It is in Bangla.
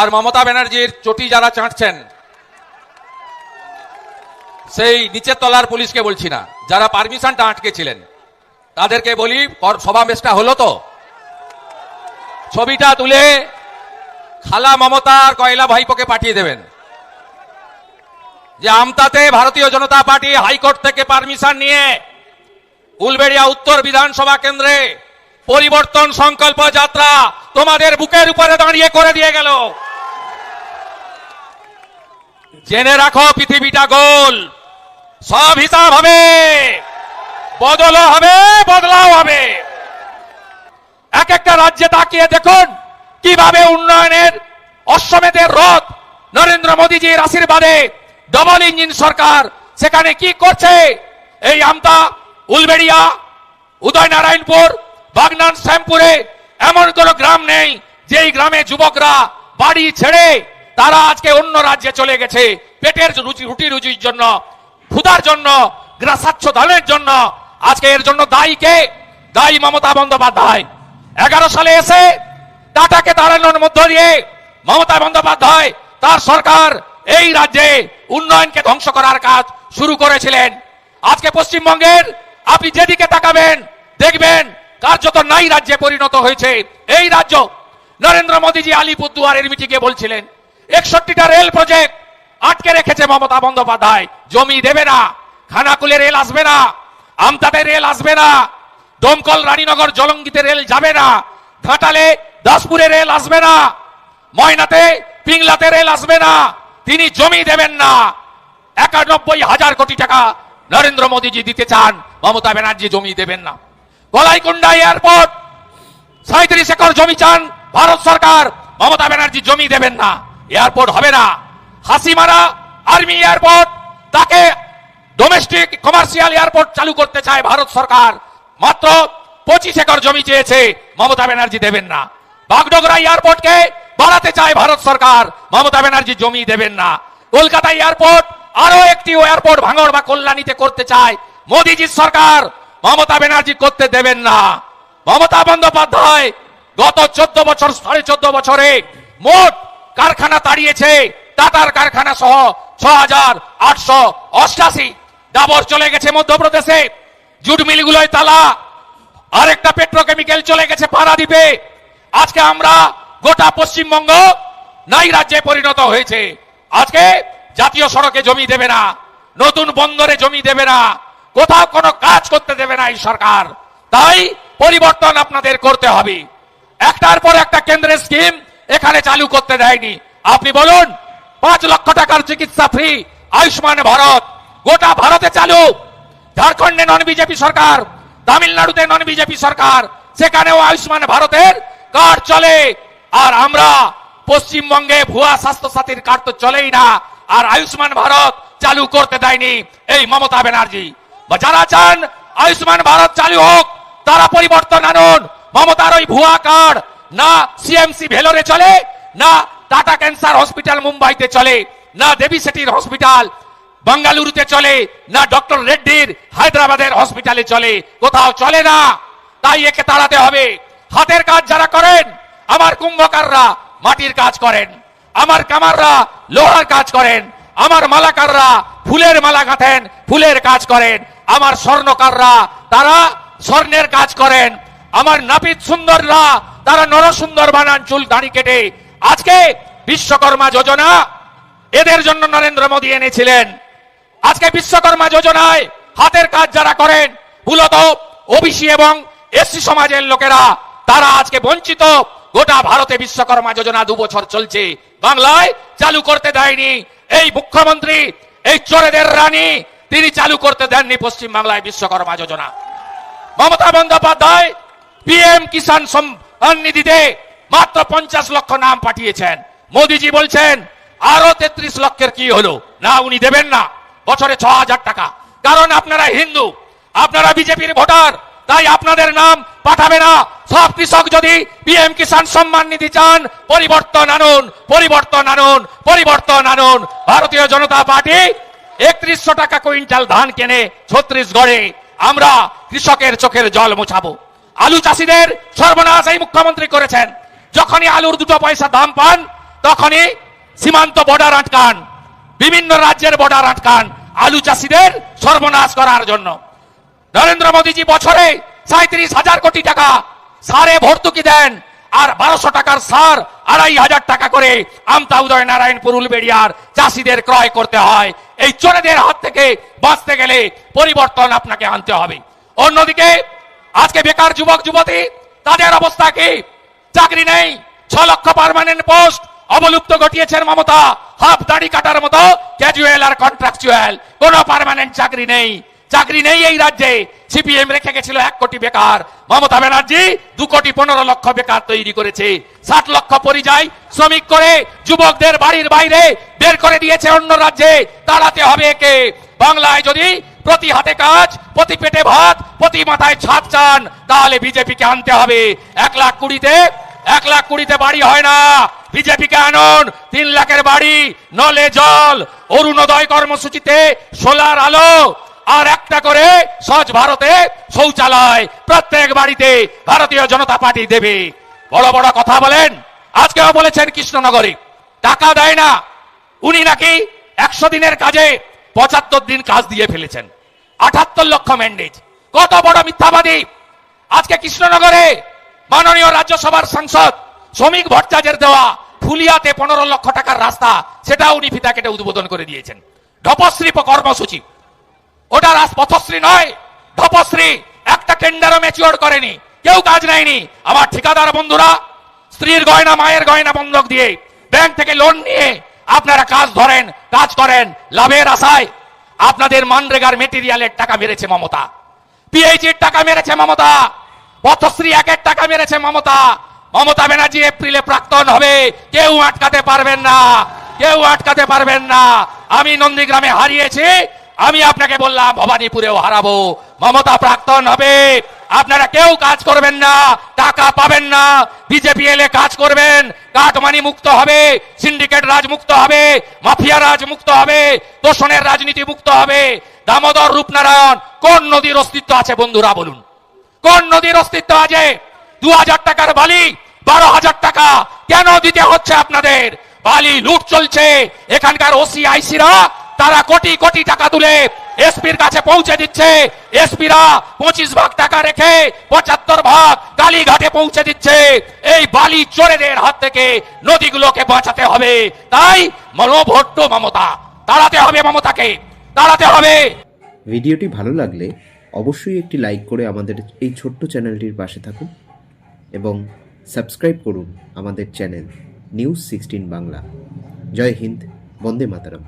আর মমতা ব্যানার্জির চটি যারা চাটছেন, সেই নিচের তলার পুলিশকে বলছি না, যারা পারমিশনটা আটকে ছিলেন তাদেরকে বলি, সমাবেশটা হলো তো, ছবিটা তুলে খালা মমতা আর কয়লা ভাইপোকে পাঠিয়ে দেবেন যে আমতাতে ভারতীয় জনতা পার্টি হাইকোর্ট থেকে পারমিশন নিয়ে উলবেড়িয়া উত্তর বিধানসভা কেন্দ্রে পরিবর্তন সংকল্প যাত্রা তোমাদের বুকের উপরে দাঁড়িয়ে করে দিয়ে গেল। জেনে রাখো, পৃথিবীটা গোল, সব হিসাব হবে, বদলও হবে, বদলাও হবে। এক একটা রাজ্যে তাকিয়ে দেখুন কিভাবে উন্নয়নের অশ্বমেধের রথ নরেন্দ্র মোদীজির আশীর্বাদে ডবল ইঞ্জিন সরকার সেখানে কি করছে। এই আমতা, উলবেড়িয়া, উদয়নারায়ণপুর, বাগনান, শ্যামপুরে এমন কোন গ্রাম নেই যেই গ্রামে যুবকরা বাড়ি ছেড়ে তারা আজকে অন্য রাজ্যে চলে গেছে পেটের রুটি রুজির জন্য, ক্ষুধার জন্য, গ্রাসাচ্ছ ধানের জন্য। আজকে এর জন্য দায়ী কে? দায়ী মমতা বন্দ্যোপাধ্যায়। 11 সালে এসে টাটাকে তাড়ানোর মধ্য দিয়ে মমতা বন্দ্যোপাধ্যায় তার সরকার এই রাজ্যে উন্নয়নকে ধ্বংস করার কাজ শুরু করেছিলেন। আজকে পশ্চিমবঙ্গের আপনি যেদিকে তাকাবেন দেখবেন কার্যত নাই রাজ্যে পরিণত হয়েছে এই রাজ্য। নরেন্দ্র মোদীজি আলিপুরদুয়ারের মিটিংয়ে বলছিলেন 61টা রেল প্রজেক্ট আটকে রেখেছে মমতা বন্দ্যোপাধ্যায়, জমি দেবে না, খানাকুলে রেল আসবে না, আমতাতে রেল আসবে না, দমকল রানীনগর জলঙ্গিতে রেল যাবে না, ঘাটালে দাসপুরে রেল আসবে না, ময়নাতে পিংলাতে রেল আসবে না, তিনি জমি দেবেন না। 91,000 কোটি টাকা নরেন্দ্র মোদীজি দিতে চান, মমতা ব্যানার্জি জমি দেবেন না। গলাইকুন্ডা এয়ারপোর্ট 37 একর জমি চান ভারত সরকার, মমতা ব্যানার্জি জমি দেবেন না, এয়ারপোর্ট হবে না। হাসিমারা আর্মি এয়ারপোর্ট, তাকে ডোমেস্টিক কমার্শিয়াল এয়ারপোর্ট চালু করতে চায় ভারত সরকার, মাত্র 25 একর জমি চেয়েছে, মমতা ব্যানার্জি দেবেন না। বাগডোগরা এয়ারপোর্টকে বাড়াতে চায় ভারত সরকার, মমতা ব্যানার্জি জমি দেবেন না। কলকাতা এয়ারপোর্ট আরো একটি এয়ারপোর্ট ভাঙড় বা কল্যাণীতে করতে চায় মোদীজির সরকার, মমতা ব্যানার্জি করতে দেবেন না। মমতা বন্দ্যোপাধ্যায় গত 14 বছর 14.5 বছরে মোট কারখানা তাড়িয়েছে, টাটার কারখানা সহ 6,888। ডাবর চলে গেছে মধ্যপ্রদেশে, জুট মিলগুলোয় তালা, আরেকটা পেট্রোকেমিক্যাল চলে গেছে পারাদ্বীপে। আজকে আমরা গোটা পশ্চিমবঙ্গ নাই রাজ্যে পরিণত হয়েছে। আজকে জাতীয় সড়কে জমি দেবে না, নতুন বন্দরে জমি দেবে না, কোথাও কোনো কাজ করতে দেবে না এই সরকার। তাই পরিবর্তন আপনাদের করতে হবে। একটার পর একটা কেন্দ্রের স্কিম এখানে চালু করতে দেয়নি। আপনি বলুন 5 লক্ষ টাকার চিকিৎসা ফ্রি আয়ুষ্মান ভারত গোটা ভারতে চালু, ঝাড়খণ্ডে নন বিজেপি সরকার, তামিলনাড়ুতে নন বিজেপি সরকার, সেখানেও আয়ুষ্মান ভারতের কার্ড চলে। আর আমরা পশ্চিমবঙ্গে ভুয়া স্বাস্থ্য সাথীর কার্ড তো চলেই না, আর আয়ুষ্মান ভারত চালু করতে দেয়নি এই মমতা ব্যানার্জি। যারা চান আয়ুষ্মান ভারত চালু হোক তারা পরিবর্তন আনুন। মমতার ওই ভুয়া কার্ড না সিএমসি ভেলোরে চলে, না টাটা ক্যান্সার হসপিটাল মুম্বাইতে চলে, না দেবী সেটির হসপিটাল বেঙ্গালুরুতে চলে, না ডক্টর রেড্ডির হায়দ্রাবাদের হসপিটালে চলে, কোথাও চলে না। তাই একে তাড়াতে হবে। হাতের কাজ যারা করেন, আমার কুম্ভকাররা মাটির কাজ করেন, আমার কামাররা লোহার কাজ করেন, আমার মালাকাররা ফুলের মালা গাঁথেন, ফুলের কাজ করেন, আমার স্বর্ণকাররা তারা স্বর্ণের কাজ করেন, আমার নাপিত সুন্দররা তারা নরসুন্দর বানান চুল দাড়ি কেটে। আজকে বিশ্বকর্মা যোজনা এদের জন্য নরেন্দ্র মোদী এনেছিলেন। আজকে বিশ্বকর্মা যোজনায় হাতের কাজ যারা করেন, মূলত ওবিসি এবং এসসি সমাজের লোকেরা, তারা আজকে বঞ্চিত। গোটা ভারতে বিশ্বকর্মা যোজনা 2 বছর চলছে, বাংলায় চালু করতে দেয়নি এই মুখ্যমন্ত্রী, এই চোরেদের রানী, তিনি চালু করতে দেননি পশ্চিম বাংলায় বিশ্বকর্মা যোজনা। মমতা বন্দ্যোপাধ্যায় পিএম কিষাণ সম্মান নিধিতে মাত্র 50 লক্ষ নাম পাঠিয়েছেন। মোদীজি বলছেন আরো 33 লক্ষের কি হলো? না, উনি দেবেন না, বছরে 6,000 টাকা। কারণ আপনারা হিন্দু, আপনারা বিজেপির ভোটার, তাই আপনাদের নাম পাঠাবে না। সব কৃষক যদি পিএম কিষাণ সম্মান নিধি চান, পরিবর্তন আনুন, পরিবর্তন আনুন, পরিবর্তন আনুন। ভারতীয় জনতা পার্টি 3100 টাকা কুইন্টাল ধান কেনে ছত্তিশগড়ে। আমরা কৃষকের চোখের জল মোছাবো। আলু চাষিদের সর্বনাশ এই মুখ্যমন্ত্রী করেছেন। যখনই আলুর 2 পয়সা দাম পান, তখনই সীমান্ত বর্ডার আটকান, বিভিন্ন রাজ্যের বর্ডার আটকান আলু চাষীদের সর্বনাশ করার জন্য। নরেন্দ্র মোদীজি বছরে 37,000 কোটি টাকা সারে ভর্তুকি দেন, আর 1200 টাকার সার 2,500 টাকা করে আমতা উদয় নারায়ণপুর উলবেড়িয়ার চাষীদের ক্রয় করতে হয়। এই চোরেদের হাত থেকে বাঁচতে গেলে পরিবর্তন আপনাকে আনতে হবে। অন্যদিকে আজকে বেকার যুবক যুবতী, তাদের অবস্থা কি? চাকরি নেই, 6 লক্ষ পার্মানেন্ট পোস্ট অবলুপ্ত ঘটিয়েছেন মমতা। হাফ দাড়ি কাটার মতো ক্যাজুয়াল আর কন্ট্রাকচুয়াল, কোনো পার্মানেন্ট চাকরি নেই। চাকরি নেই এই রাজ্যে। সিপিএম রেখে গেছিল 1 কোটি বেকার, মমতা ব্যানার্জি 2,15,00,000 বেকার তৈরি করেছে। 60 লক্ষ পরিযায়ী শ্রমিক করে যুবকদের বাড়ির বাইরে বের করে দিয়েছে অন্য রাজ্যে। তাড়াতে হবে একে। বাংলায় যদি প্রতি হাতে কাজ, প্রতি পেটে ভাত, প্রতি মাথায় ছাদ চান, তাহলে বিজেপিকে আনতে হবে। 1,20,000 বাড়ি হয় না, বিজেপিকে আনুন। 3 লাখের বাড়ি, নলে জল, অরুণোদয় কর্মসূচিতে সোলার আলো, আর একটা করে স্বচ্ছ ভারতে শৌচালয় প্রত্যেক বাড়িতে ভারতীয় জনতা পার্টি দেবে। বড় বড় কথা বলেন। আজকেও বলেছেন কৃষ্ণনগরে টাকা দেয় না। উনি নাকি 100 দিনের কাজে 75 দিন কাজ দিয়ে ফেলেছেন। 78 লক্ষ ম্যান্ডেট। কত বড় মিথ্যাবাদী! আজকে কৃষ্ণনগরে মাননীয় রাজ্যসভার সাংসদ শ্রমিক ভট্টাচার্যের দেওয়া ফুলিয়াতে 15 লক্ষ টাকার রাস্তা, সেটা উনি ফিতা কেটে উদ্বোধন করে দিয়েছেন। ঢপশ্রী কর্মসূচি, ওটা পথশ্রী নয়, ঢপশ্রী। একটা টেন্ডারও ম্যাচিওর করেনি, কেউ কাজ নেয়নি। আমার ঠিকাদার বন্ধুরা স্ত্রীর গয়না, মায়ের গয়না বন্ধক দিয়ে ব্যাংক থেকে লোন নিয়ে আপনারা কাজ ধরেন, কাজ করেন লাভের আশায়। আপনাদের মানরেগার মেটেরিয়ালের টাকা মেরেছে মমতা, পিএইচির টাকা মেরেছে মমতা, পথশ্রী 1-এর টাকা মেরেছে মমতা। মমতা ব্যানার্জি এপ্রিলে প্রাক্তন হবে, কেউ আটকাতে পারবেন না, কেউ আটকাতে পারবেন না। আমি নন্দীগ্রামে হারিয়েছি, আমি আপনাকে বললাম ভবানীপুরেও হারাবো। মমতা প্রাক্তন হবে, আপনারা কেউ কাজ করবেন না, টাকা পাবেন না। বিজেপি এলে কাজ করবেন, কাটমানি মুক্ত হবে, সিন্ডিকেট রাজ মুক্ত হবে, মাফিয়া রাজ মুক্ত হবে, দোষণের রাজনীতি মুক্ত হবে। দামোদর রূপনারায়ণ কোন নদীর অস্তিত্ব আছে বন্ধুরা বলুন? কোন নদীর অস্তিত্ব আছে? 2,000 টাকার বালি 12,000 টাকা কেন দিতে হচ্ছে আপনাদের? বালি লুট চলছে। এখানকার ওসি আইসিরা তারা কোটি কোটি টাকা তুলে এসপির কাছে পৌঁছে দিচ্ছে। এসপিরা 25 ভাগ টাকা রেখে 75 ভাগ কালীঘাটে পৌঁছে দিচ্ছে। এই বালি চোরেদের হাত থেকে নদীগুলোকে বাঁচাতে হবে। তাই মনোভট্ট মমতা, তাড়াতে হবে মমতাকে, তাড়াতে হবে। ভিডিওটি ভালো লাগলে অবশ্যই একটি লাইক করে আমাদের এই ছোট্ট চ্যানেলটির পাশে থাকুন এবং সাবস্ক্রাইব করুন আমাদের চ্যানেল নিউজ 16 বাংলা। জয় হিন্দ, বন্দে মাতরম।